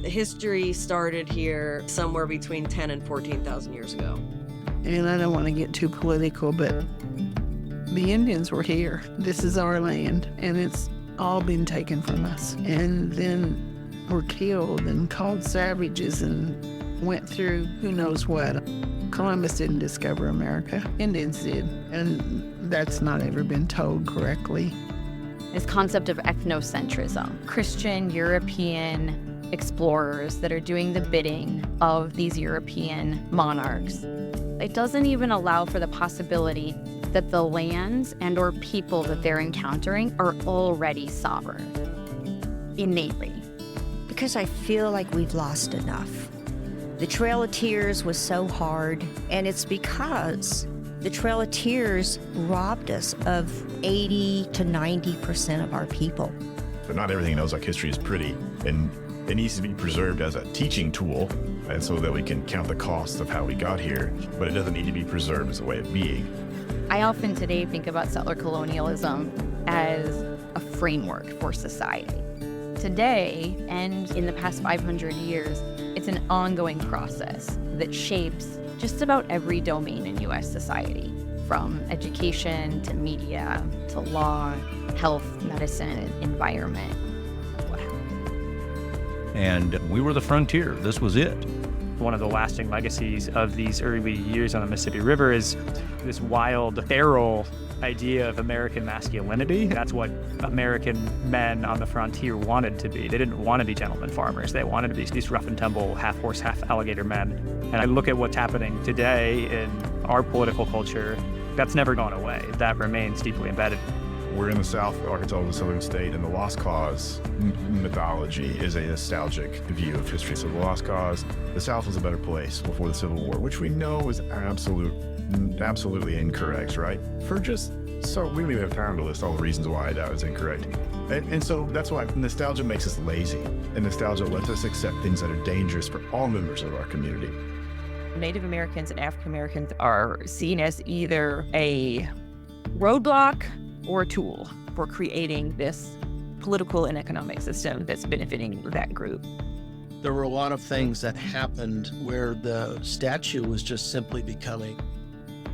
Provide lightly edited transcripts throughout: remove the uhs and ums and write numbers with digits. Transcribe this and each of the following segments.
History started here somewhere between 10 and 14,000 years ago. And I don't want to get too political, but the Indians were here. This is our land, and it's all been taken from us. And then were killed and called savages and went through who knows what. Columbus didn't discover America. Indians did. And that's not ever been told correctly. This concept of ethnocentrism, Christian European explorers that are doing the bidding of these European monarchs. It doesn't even allow for the possibility that the lands and or people that they're encountering are already sovereign, innately. Because I feel like we've lost enough. The Trail of Tears was so hard, and it's because the Trail of Tears robbed us of 80 to 90% of our people. But not everything in Ozark history is pretty, and it needs to be preserved as a teaching tool, and so that we can count the cost of how we got here, but it doesn't need to be preserved as a way of being. I often today think about settler colonialism as a framework for society. Today, and in the past 500 years, it's an ongoing process that shapes just about every domain in U.S. society, from education to media to law, health, medicine, environment. And we were the frontier. This was it. One of the lasting legacies of these early years on the Mississippi River is this wild, feral idea of American masculinity. That's what American men on the frontier wanted to be. They didn't want to be gentlemen farmers. They wanted to be these rough and tumble, half horse, half alligator men. And I look at what's happening today in our political culture, that's never gone away. That remains deeply embedded. We're in the South, Arkansas is a southern state, and the Lost Cause mythology is a nostalgic view of history. So the Lost Cause, the South was a better place before the Civil War, which we know is absolutely incorrect, right? We don't even have time to list all the reasons why that was incorrect. And so that's why nostalgia makes us lazy, and nostalgia lets us accept things that are dangerous for all members of our community. Native Americans and African Americans are seen as either a roadblock or a tool for creating this political and economic system that's benefiting that group. There were a lot of things that happened where the statue was just simply becoming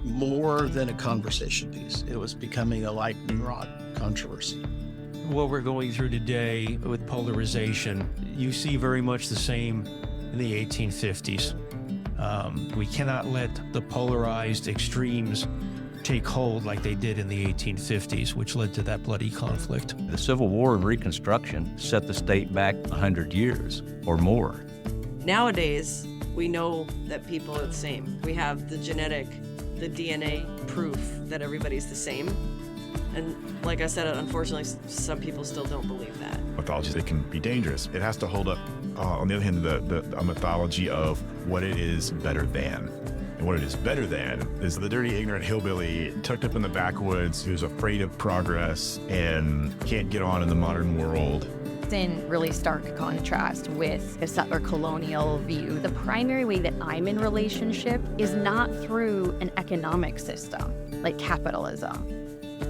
more than a conversation piece. It was becoming a lightning rod controversy. What we're going through today with polarization, you see very much the same in the 1850s. We cannot let the polarized extremes take hold like they did in the 1850s, which led to that bloody conflict. The Civil War and Reconstruction set the state back 100 years or more. Nowadays, we know that people are the same. We have the genetic, the DNA proof that everybody's the same. And like I said, unfortunately, some people still don't believe that. Mythologies, they can be dangerous. It has to hold up, on the other hand, a mythology of what it is better than. And what it is better than is the dirty, ignorant hillbilly tucked up in the backwoods who's afraid of progress and can't get on in the modern world. It's in really stark contrast with the settler colonial view. The primary way that I'm in relationship is not through an economic system like capitalism,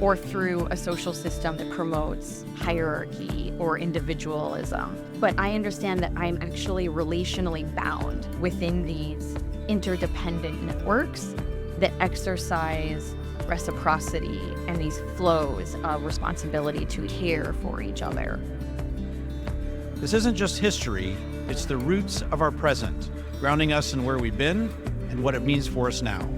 or through a social system that promotes hierarchy or individualism. But I understand that I'm actually relationally bound within these interdependent networks that exercise reciprocity and these flows of responsibility to care for each other. This isn't just history, it's the roots of our present, grounding us in where we've been and what it means for us now.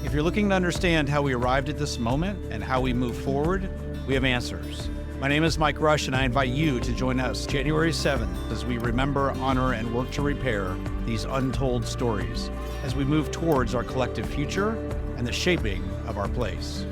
If you're looking to understand how we arrived at this moment and how we move forward, we have answers. My name is Mike Rusch, and I invite you to join us January 7th as we remember, honor, and work to repair these untold stories as we move towards our collective future and the shaping of our place.